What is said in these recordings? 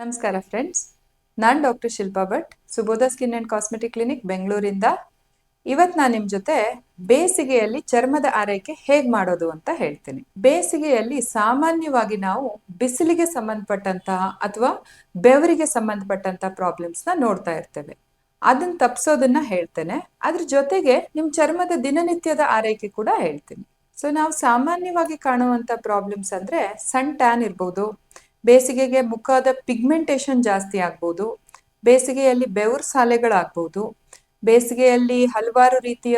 ನಮಸ್ಕಾರ ಫ್ರೆಂಡ್ಸ್, ನಾನು doctor Shilpa Bhat, Subodh skin and cosmetic clinic ಬೆಂಗಳೂರಿಂದ. ಇವತ್ತು ನಾನು ನಿಮ್ಮ ಜೊತೆ ಬೇಸಿಗೆಯಲ್ಲಿ ಚರ್ಮದ ಆರೈಕೆ ಹೇಗೆ ಮಾಡೋದು ಅಂತ ಹೇಳ್ತೀನಿ. ಬೇಸಿಗೆಯಲ್ಲಿ ಸಾಮಾನ್ಯವಾಗಿ ನಾವು ಬಿಸಿಲಿಗೆ ಸಂಬಂಧಪಟ್ಟಂತಹ ಅಥವಾ ಬೆವರಿಗೆ ಸಂಬಂಧಪಟ್ಟಂತಹ ಪ್ರಾಬ್ಲಮ್ಸ್ನ ನೋಡ್ತಾ ಇರ್ತೇವೆ. ಅದನ್ನ ತಪ್ಪಿಸೋದನ್ನ ಹೇಳ್ತೇನೆ. ಅದ್ರ ಜೊತೆಗೆ ನಿಮ್ಮ ಚರ್ಮದ ದಿನನಿತ್ಯದ ಆರೈಕೆ ಕೂಡ ಹೇಳ್ತೀನಿ. ಸೊ ನಾವು ಸಾಮಾನ್ಯವಾಗಿ ಕಾಣುವಂಥ ಪ್ರಾಬ್ಲಮ್ಸ್ ಅಂದರೆ ಸನ್ ಟ್ಯಾನ್ ಇರ್ಬೋದು, ಬೇಸಿಗೆಗೆ ಮುಖದ ಪಿಗ್ಮೆಂಟೇಷನ್ ಜಾಸ್ತಿ ಆಗ್ಬೋದು, ಬೇಸಿಗೆಯಲ್ಲಿ ಬೆವರು ಸಾಲೆಗಳಾಗ್ಬೋದು, ಬೇಸಿಗೆಯಲ್ಲಿ ಹಲವಾರು ರೀತಿಯ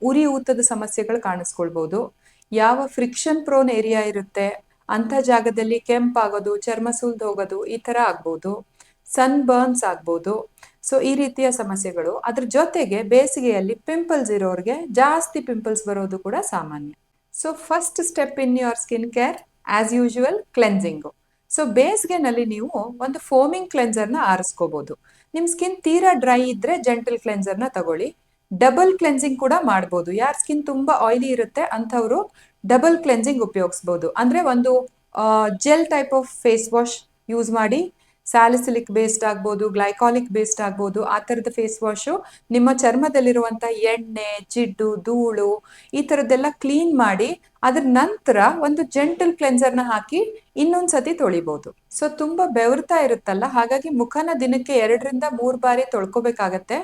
ಉರಿ ಊತದ ಸಮಸ್ಯೆಗಳು ಕಾಣಿಸ್ಕೊಳ್ಬೋದು. ಯಾವ ಫ್ರಿಕ್ಷನ್ ಪ್ರೋನ್ ಏರಿಯಾ ಇರುತ್ತೆ ಅಂಥ ಜಾಗದಲ್ಲಿ ಕೆಂಪಾಗೋದು, ಚರ್ಮ ಸುಲ್ದು ಹೋಗೋದು, ಈ ಥರ ಆಗ್ಬೋದು. ಸನ್ ಬರ್ನ್ಸ್ ಆಗ್ಬೋದು. ಸೊ ಈ ರೀತಿಯ ಸಮಸ್ಯೆಗಳು. ಅದ್ರ ಜೊತೆಗೆ ಬೇಸಿಗೆಯಲ್ಲಿ ಪಿಂಪಲ್ಸ್ ಇರೋರಿಗೆ ಜಾಸ್ತಿ ಪಿಂಪಲ್ಸ್ ಬರೋದು ಕೂಡ ಸಾಮಾನ್ಯ. So first step in your skin care as usual cleansing. So ಬೇಸಿಗೆನಲ್ಲಿ ನೀವು ಒಂದು ಫೋಮಿಂಗ್ ಕ್ಲೆನ್ಸರ್ನ ಆರಿಸ್ಕೋಬಹುದು. ನಿಮ್ಮ ಸ್ಕಿನ್ ತೀರಾ ಡ್ರೈ ಇದ್ರೆ ಜೆಂಟಲ್ ಕ್ಲೆನ್ಸರ್ನ ತಗೊಳ್ಳಿ. ಡಬಲ್ ಕ್ಲೆನ್ಸಿಂಗ್ ಕೂಡ ಮಾಡ್ಬೋದು. ಯಾರ ಸ್ಕಿನ್ ತುಂಬಾ ಆಯಿಲಿ ಇರುತ್ತೆ ಅಂಥವ್ರು ಡಬಲ್ ಕ್ಲೆನ್ಸಿಂಗ್ ಉಪಯೋಗಿಸ್ಬೋದು. ಅಂದ್ರೆ ಒಂದು gel type of face wash use ಮಾಡಿ, ಸ್ಯಾಲಿಸಿಲಿಕ್ ಬೇಸ್ಡ್ ಆಗ್ಬೋದು, ಗ್ಲೈಕಾಲಿಕ್ ಬೇಸ್ಡ್ ಆಗ್ಬೋದು, ಆ ಥರದ ಫೇಸ್ ವಾಶು ನಿಮ್ಮ ಚರ್ಮದಲ್ಲಿರುವಂಥ ಎಣ್ಣೆ, ಜಿಡ್ಡು, ಧೂಳು ಈ ಥರದ್ದೆಲ್ಲ ಕ್ಲೀನ್ ಮಾಡಿ ಅದ್ರ ನಂತರ ಒಂದು ಜೆಂಟಲ್ ಕ್ಲೆನ್ಸರ್ನ ಹಾಕಿ ಇನ್ನೊಂದ್ಸತಿ ತೊಳಿಬೋದು. ಸೊ ತುಂಬಾ ಬೆವರ್ತಾ ಇರುತ್ತಲ್ಲ, ಹಾಗಾಗಿ ಮುಖನ ದಿನಕ್ಕೆ 2-3 ಬಾರಿ ತೊಳ್ಕೊಬೇಕಾಗತ್ತೆ.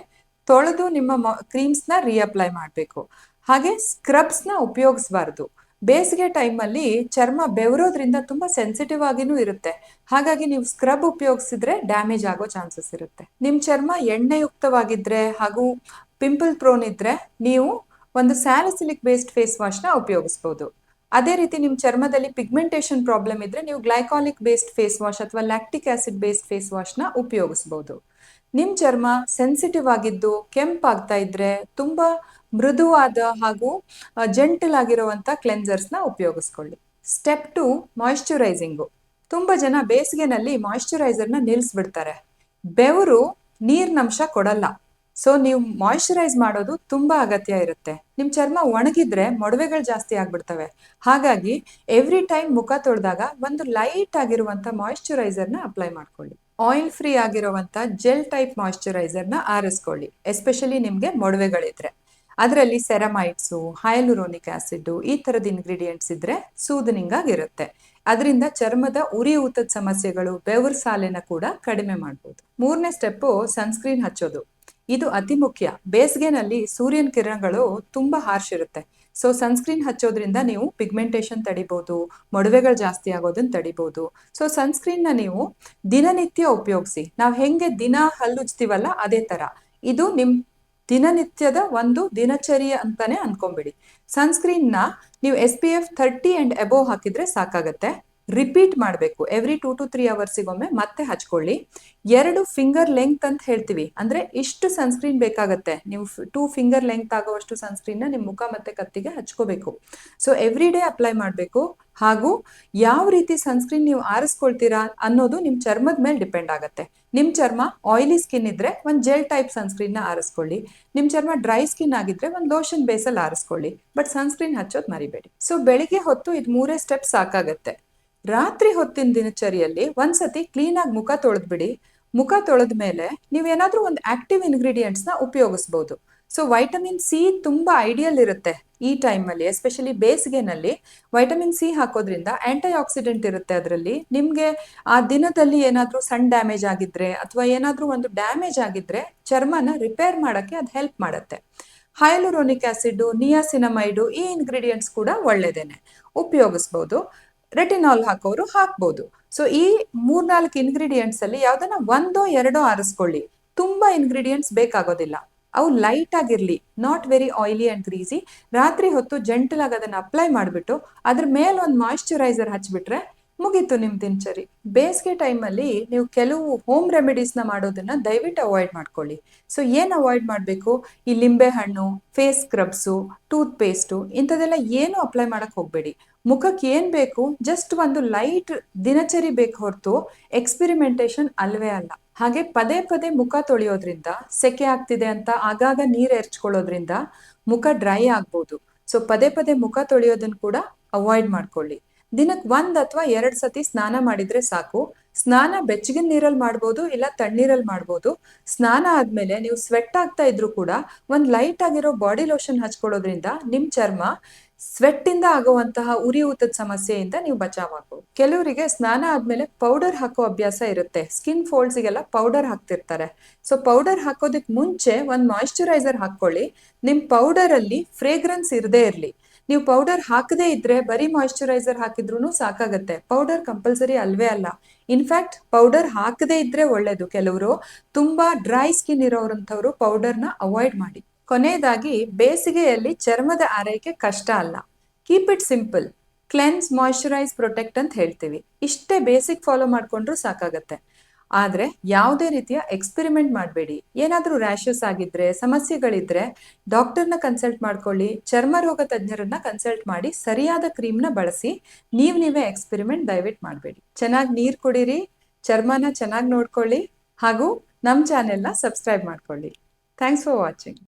ತೊಳೆದು ನಿಮ್ಮ ಕ್ರೀಮ್ಸ್ನ ರೀಅಪ್ಲೈ ಮಾಡಬೇಕು. ಹಾಗೆ ಸ್ಕ್ರಬ್ಸ್ನ ಉಪಯೋಗಿಸಬಾರ್ದು. ಬೇಸಿಗೆ ಟೈಮಲ್ಲಿ ಚರ್ಮ ಬೆವರೋದ್ರಿಂದ ತುಂಬಾ ಸೆನ್ಸಿಟಿವ್ ಆಗಿನೂ ಇರುತ್ತೆ. ಹಾಗಾಗಿ ನೀವು ಸ್ಕ್ರಬ್ ಉಪಯೋಗಿಸಿದ್ರೆ ಡ್ಯಾಮೇಜ್ ಆಗೋ ಚಾನ್ಸಸ್ ಇರುತ್ತೆ. ನಿಮ್ಮ ಚರ್ಮ ಎಣ್ಣೆಯುಕ್ತವಾಗಿದ್ರೆ ಹಾಗೂ ಪಿಂಪಲ್ ಪ್ರೋನ್ ಇದ್ರೆ ನೀವು ಒಂದು ಸ್ಯಾಲಿಸಿಲಿಕ್ ಬೇಸ್ಡ್ ಫೇಸ್ ವಾಶ್ನ ಉಪಯೋಗಿಸ್ಬೋದು. ಅದೇ ರೀತಿ ನಿಮ್ಮ ಚರ್ಮದಲ್ಲಿ ಪಿಗ್ಮೆಂಟೇಷನ್ ಪ್ರಾಬ್ಲಮ್ ಇದ್ರೆ ನೀವು ಗ್ಲೈಕಾಲಿಕ್ ಬೇಸ್ಡ್ ಫೇಸ್ ವಾಶ್ ಅಥವಾ ಲ್ಯಾಕ್ಟಿಕ್ ಆಸಿಡ್ ಬೇಸ್ಡ್ ಫೇಸ್ ವಾಶ್ನ ಉಪಯೋಗಿಸ್ಬೋದು. ನಿಮ್ಮ ಚರ್ಮ ಸೆನ್ಸಿಟಿವ್ ಆಗಿದ್ದು ಕೆಂಪಾಗ್ತಾ ಇದ್ರೆ ತುಂಬಾ ಮೃದುವಾದ ಹಾಗೂ ಜೆಂಟಲ್ ಆಗಿರುವಂಥ ಕ್ಲೆನ್ಸರ್ಸ್ನ ಉಪಯೋಗಿಸ್ಕೊಳ್ಳಿ. ಸ್ಟೆಪ್ 2 ಮಾಯಿಶ್ಚರೈಸಿಂಗು. ತುಂಬ ಜನ ಬೇಸಿಗೆನಲ್ಲಿ ಮಾಯಿಶ್ಚರೈಸರ್ನ ನಿಲ್ಲಿಸ್ಬಿಡ್ತಾರೆ. ಬೆವರು ನೀರಿನಂಶ ಕೊಡಲ್ಲ. ಸೊ ನೀವು ಮಾಯಿಶ್ಚರೈಸ್ ಮಾಡೋದು ತುಂಬಾ ಅಗತ್ಯ ಇರುತ್ತೆ. ನಿಮ್ಮ ಚರ್ಮ ಒಣಗಿದ್ರೆ ಮೊಡವೆಗಳು ಜಾಸ್ತಿ ಆಗ್ಬಿಡ್ತವೆ. ಹಾಗಾಗಿ ಎವ್ರಿ ಟೈಮ್ ಮುಖ ತೊಳೆದಾಗ ಒಂದು ಲೈಟ್ ಆಗಿರುವಂಥ ಮಾಯಿಶ್ಚರೈಸರ್ನ ಅಪ್ಲೈ ಮಾಡ್ಕೊಳ್ಳಿ. ಆಯಿಲ್ ಫ್ರೀ ಆಗಿರುವಂಥ ಜೆಲ್ ಟೈಪ್ ಮಾಯಿಶ್ಚರೈಸರ್ನ ಆರಿಸ್ಕೊಳ್ಳಿ, ಎಸ್ಪೆಷಲಿ ನಿಮಗೆ ಮೊಡವೆಗಳಿದ್ರೆ. ಅದರಲ್ಲಿ ಸೆರಮೈಡ್ಸು, ಹೈಲುರೋನಿಕ್ ಆಸಿಡ್ ಈ ಥರದ ಇಂಗ್ರೀಡಿಯೆಂಟ್ಸ್ ಇದ್ರೆ ಸೂದನಿಂಗ್ ಆಗಿರುತ್ತೆ. ಅದರಿಂದ ಚರ್ಮದ ಉರಿ ಊತದ ಸಮಸ್ಯೆಗಳು, ಬೆವರು ಸಾಲೆನ ಕೂಡ ಕಡಿಮೆ ಮಾಡ್ಬೋದು. 3ನೇ ಸ್ಟೆಪ್ಪು ಸನ್ಸ್ಕ್ರೀನ್ ಹಚ್ಚೋದು. ಇದು ಅತಿ ಮುಖ್ಯ. ಬೇಸಿಗೆನಲ್ಲಿ ಸೂರ್ಯನ ಕಿರಣಗಳು ತುಂಬಾ ಹಾರ್ಶ್ ಇರುತ್ತೆ. ಸೊ ಸನ್ಸ್ಕ್ರೀನ್ ಹಚ್ಚೋದ್ರಿಂದ ನೀವು ಪಿಗ್ಮೆಂಟೇಷನ್ ತಡಿಬೋದು, ಮೊಡವೆಗಳು ಜಾಸ್ತಿ ಆಗೋದನ್ನ ತಡಿಬೋದು. ಸೊ ಸನ್ಸ್ಕ್ರೀನ್ನ ನೀವು ದಿನನಿತ್ಯ ಉಪಯೋಗಿಸಿ. ನಾವು ಹೆಂಗೆ ದಿನ ಹಲ್ಲುಜ್ತೀವಲ್ಲ ಅದೇ ಥರ ಇದು ನಿಮ್ಮ ದಿನನಿತ್ಯದ ಒಂದು ದಿನಚರಿ ಅಂತಾನೆ ಅನ್ಕೊಂಬಿಡಿ. ಸನ್ಸ್ಕ್ರೀನ್ನ ನೀವು SPF 30 ಆ್ಯಂಡ್ ಅಬೋವ್ ಹಾಕಿದ್ರೆ ಸಾಕಾಗತ್ತೆ. ರಿಪೀಟ್ ಮಾಡಬೇಕು. ಎವ್ರಿ 2 to 3 ಅವರ್ಸಿಗೊಮ್ಮೆ ಮತ್ತೆ ಹಚ್ಕೊಳ್ಳಿ. 2 ಫಿಂಗರ್ ಲೆಂತ್ ಅಂತ ಹೇಳ್ತೀವಿ, ಅಂದ್ರೆ ಇಷ್ಟು ಸನ್ಸ್ಕ್ರೀನ್ ಬೇಕಾಗತ್ತೆ. ನೀವು 2 ಫಿಂಗರ್ ಲೆಂತ್ ಆಗೋವಷ್ಟು ಸನ್ಸ್ಕ್ರೀನ್ನ ನಿಮ್ಮ ಮುಖ ಮತ್ತೆ ಕತ್ತಿಗೆ ಹಚ್ಕೋಬೇಕು. ಸೊ ಎವ್ರಿ ಡೇ ಅಪ್ಲೈ ಮಾಡಬೇಕು. ಹಾಗೂ ಯಾವ ರೀತಿ ಸನ್ಸ್ಕ್ರೀನ್ ನೀವು ಆರಿಸ್ಕೊಳ್ತೀರಾ ಅನ್ನೋದು ನಿಮ್ಮ ಚರ್ಮದ ಮೇಲೆ ಡಿಪೆಂಡ್ ಆಗುತ್ತೆ. ನಿಮ್ಮ ಚರ್ಮ ಆಯಿಲಿ ಸ್ಕಿನ್ ಇದ್ರೆ ಒಂದು ಜೆಲ್ ಟೈಪ್ ಸನ್ಸ್ಕ್ರೀನ್ನ ಆರಿಸ್ಕೊಳ್ಳಿ. ನಿಮ್ಮ ಚರ್ಮ ಡ್ರೈ ಸ್ಕಿನ್ ಆಗಿದ್ರೆ ಒಂದು ಲೋಷನ್ ಬೇಸಲ್ಲಿ ಆರಿಸ್ಕೊಳ್ಳಿ. ಬಟ್ ಸನ್ಸ್ಕ್ರೀನ್ ಹಚ್ಚೋದು ಮರಿಬೇಡಿ. ಸೊ ಬೆಳಿಗ್ಗೆ ಹೊತ್ತು ಇದು 3 ಸ್ಟೆಪ್ ಸಾಕಾಗತ್ತೆ. ರಾತ್ರಿ ಹೊತ್ತಿನ ದಿನಚರಿಯಲ್ಲಿ ಒಂದ್ಸತಿ ಕ್ಲೀನಾಗಿ ಮುಖ ತೊಳೆದ್ಬಿಡಿ. ಮುಖ ತೊಳೆದ ಮೇಲೆ ನೀವೇನಾದ್ರೂ ಒಂದು ಆಕ್ಟಿವ್ ಇಂಗ್ರೀಡಿಯೆಂಟ್ಸ್ನ ಉಪಯೋಗಿಸ್ಬೋದು. ಸೊ ವೈಟಮಿನ್ ಸಿ ತುಂಬಾ ಐಡಿಯಲ್ ಇರುತ್ತೆ ಈ ಟೈಮಲ್ಲಿ, ಎಸ್ಪೆಷಲಿ ಬೇಸಿಗೆನಲ್ಲಿ. ವೈಟಮಿನ್ ಸಿ ಹಾಕೋದ್ರಿಂದ ಆಂಟಿ ಆಕ್ಸಿಡೆಂಟ್ ಇರುತ್ತೆ ಅದರಲ್ಲಿ. ನಿಮಗೆ ಆ ದಿನದಲ್ಲಿ ಏನಾದರೂ ಸಣ್ಣ ಡ್ಯಾಮೇಜ್ ಆಗಿದ್ರೆ ಅಥವಾ ಏನಾದರೂ ಒಂದು ಡ್ಯಾಮೇಜ್ ಆಗಿದ್ರೆ ಚರ್ಮನ ರಿಪೇರ್ ಮಾಡೋಕ್ಕೆ ಅದು ಹೆಲ್ಪ್ ಮಾಡುತ್ತೆ. ಹೈಲುರೋನಿಕ್ ಆಸಿಡ್, ನಿಯಾಸಿನಮೈಡು ಈ ಇಂಗ್ರೀಡಿಯೆಂಟ್ಸ್ ಕೂಡ ಒಳ್ಳೆಯದೇನೆ, ಉಪಯೋಗಿಸ್ಬೋದು. ರೆಟಿನಾಲ್ ಹಾಕೋರು ಹಾಕ್ಬೋದು. ಸೊ ಈ 3-4 ಇಂಗ್ರೀಡಿಯೆಂಟ್ಸ್ ಅಲ್ಲಿ ಯಾವ್ದನ್ನ 1-2 ಆರಿಸ್ಕೊಳ್ಳಿ. ತುಂಬಾ ಇಂಗ್ರೀಡಿಯೆಂಟ್ಸ್ ಬೇಕಾಗೋದಿಲ್ಲ. ಅವು ಲೈಟ್ ಆಗಿರ್ಲಿ, not very oily and greasy. ರಾತ್ರಿ ಹೊತ್ತು ಜೆಂಟಲ್ ಆಗಿ ಅದನ್ನ ಅಪ್ಲೈ ಮಾಡಿಬಿಟ್ಟು ಅದ್ರ ಮೇಲೆ ಒಂದು ಮಾಯಿಶ್ಚರೈಸರ್ ಹಚ್ಬಿಟ್ರೆ ಮುಗೀತು ನಿಮ್ಮ ದಿನಚರಿ. ಬೇಸಿಗೆ ಟೈಮಲ್ಲಿ ನೀವು ಕೆಲವು ಹೋಮ್ ರೆಮಿಡೀಸ್ನ ಮಾಡೋದನ್ನ ದಯವಿಟ್ಟು ಅವಾಯ್ಡ್ ಮಾಡ್ಕೊಳ್ಳಿ. ಸೊ ಏನು ಅವಾಯ್ಡ್ ಮಾಡಬೇಕು? ಈ ಲಿಂಬೆ ಹಣ್ಣು, ಫೇಸ್ ಸ್ಕ್ರಬ್ಸು, ಟೂತ್ ಪೇಸ್ಟು ಇಂಥದ್ದೆಲ್ಲ ಏನು ಅಪ್ಲೈ ಮಾಡಕ್ಕೆ ಹೋಗಬೇಡಿ. ಮುಖಕ್ಕೆ ಏನು ಬೇಕು ಜಸ್ಟ್ ಒಂದು ಲೈಟ್ ದಿನಚರಿ ಬೇಕು ಹೊರತು ಎಕ್ಸ್ಪೆರಿಮೆಂಟೇಷನ್ ಅಲ್ವೇ ಅಲ್ಲ. ಹಾಗೆ ಪದೇ ಪದೇ ಮುಖ ತೊಳೆಯೋದ್ರಿಂದ, ಸೆಕೆ ಆಗ್ತಿದೆ ಅಂತ ಆಗಾಗ ನೀರು ಎರಚ್ಕೊಳ್ಳೋದ್ರಿಂದ ಮುಖ ಡ್ರೈ ಆಗ್ಬೋದು. ಸೊ ಪದೇ ಪದೇ ಮುಖ ತೊಳೆಯೋದನ್ನ ಕೂಡ ಅವಾಯ್ಡ್ ಮಾಡ್ಕೊಳ್ಳಿ. ದಿನಕ್ಕೆ 1 ಅಥವಾ 2 ಸತಿ ಸ್ನಾನ ಮಾಡಿದ್ರೆ ಸಾಕು. ಸ್ನಾನ ಬೆಚ್ಚಗಿನ ನೀರಲ್ಲಿ ಮಾಡ್ಬೋದು, ಇಲ್ಲ ತಣ್ಣೀರಲ್ಲಿ ಮಾಡ್ಬೋದು. ಸ್ನಾನ ಆದ್ಮೇಲೆ ನೀವು ಸ್ವೆಟ್ ಆಗ್ತಾ ಇದ್ರು ಕೂಡ ಒಂದ್ ಲೈಟ್ ಆಗಿರೋ ಬಾಡಿ ಲೋಷನ್ ಹಚ್ಕೊಳ್ಳೋದ್ರಿಂದ ನಿಮ್ ಚರ್ಮ ಸ್ವೆಟ್ ಇಂದ ಆಗುವಂತಹ ಉರಿಯೂತದ ಸಮಸ್ಯೆಯಿಂದ ನೀವು ಬಚಾವ್ ಆಗ್ಬೋದು. ಕೆಲವರಿಗೆ ಸ್ನಾನ ಆದ್ಮೇಲೆ ಪೌಡರ್ ಹಾಕೋ ಅಭ್ಯಾಸ ಇರುತ್ತೆ. ಸ್ಕಿನ್ ಫೋಲ್ಡ್ಸ್ಗೆಲ್ಲ ಪೌಡರ್ ಹಾಕ್ತಿರ್ತಾರೆ. ಸೊ ಪೌಡರ್ ಹಾಕೋದಕ್ ಮುಂಚೆ ಒಂದ್ ಮಾಯಿಶ್ಚರೈಸರ್ ಹಾಕೊಳ್ಳಿ. ನಿಮ್ ಪೌಡರ್ ಅಲ್ಲಿ ಫ್ರೇಗ್ರೆನ್ಸ್ ಇರದೇ ಇರ್ಲಿ. ನೀವು ಪೌಡರ್ ಹಾಕದೇ ಇದ್ರೆ ಬರೀ ಮಾಯಿಶ್ಚರೈಸರ್ ಹಾಕಿದ್ರೂ ಸಾಕಾಗತ್ತೆ. ಪೌಡರ್ ಕಂಪಲ್ಸರಿ ಅಲ್ವೇ ಅಲ್ಲ. ಇನ್ಫ್ಯಾಕ್ಟ್ ಪೌಡರ್ ಹಾಕದೇ ಇದ್ರೆ ಒಳ್ಳೇದು. ಕೆಲವರು ತುಂಬಾ ಡ್ರೈ ಸ್ಕಿನ್ ಇರೋರಂಥವ್ರು ಪೌಡರ್ನ ಅವಾಯ್ಡ್ ಮಾಡಿ. ಕೊನೆಯದಾಗಿ, ಬೇಸಿಗೆಯಲ್ಲಿ ಚರ್ಮದ ಆರೈಕೆ ಕಷ್ಟ ಅಲ್ಲ. Keep it simple. Cleanse, moisturise, protect ಅಂತ ಹೇಳ್ತೀವಿ. ಇಷ್ಟೇ ಬೇಸಿಕ್ ಫಾಲೋ ಮಾಡ್ಕೊಂಡ್ರು ಸಾಕಾಗತ್ತೆ. ಆದ್ರೆ ಯಾವುದೇ ರೀತಿಯ ಎಕ್ಸ್ಪೆರಿಮೆಂಟ್ ಮಾಡಬೇಡಿ. ಏನಾದ್ರೂ ರ್ಯಾಷಸ್ ಆಗಿದ್ರೆ, ಸಮಸ್ಯೆಗಳಿದ್ರೆ ಡಾಕ್ಟರ್ನ ಕನ್ಸಲ್ಟ್ ಮಾಡ್ಕೊಳ್ಳಿ. ಚರ್ಮ ರೋಗ ತಜ್ಞರನ್ನ ಕನ್ಸಲ್ಟ್ ಮಾಡಿ ಸರಿಯಾದ ಕ್ರೀಮ್ನ ಬಳಸಿ. ನೀವೇ ಎಕ್ಸ್ಪೆರಿಮೆಂಟ್ ದಯವಿಟ್ಟು ಮಾಡಬೇಡಿ. ಚೆನ್ನಾಗಿ ನೀರು ಕುಡೀರಿ, ಚರ್ಮನ ಚೆನ್ನಾಗಿ ನೋಡ್ಕೊಳ್ಳಿ, ಹಾಗೂ ನಮ್ಮ ಚಾನೆಲ್ನ ಸಬ್ಸ್ಕ್ರೈಬ್ ಮಾಡ್ಕೊಳ್ಳಿ. Thanks for watching.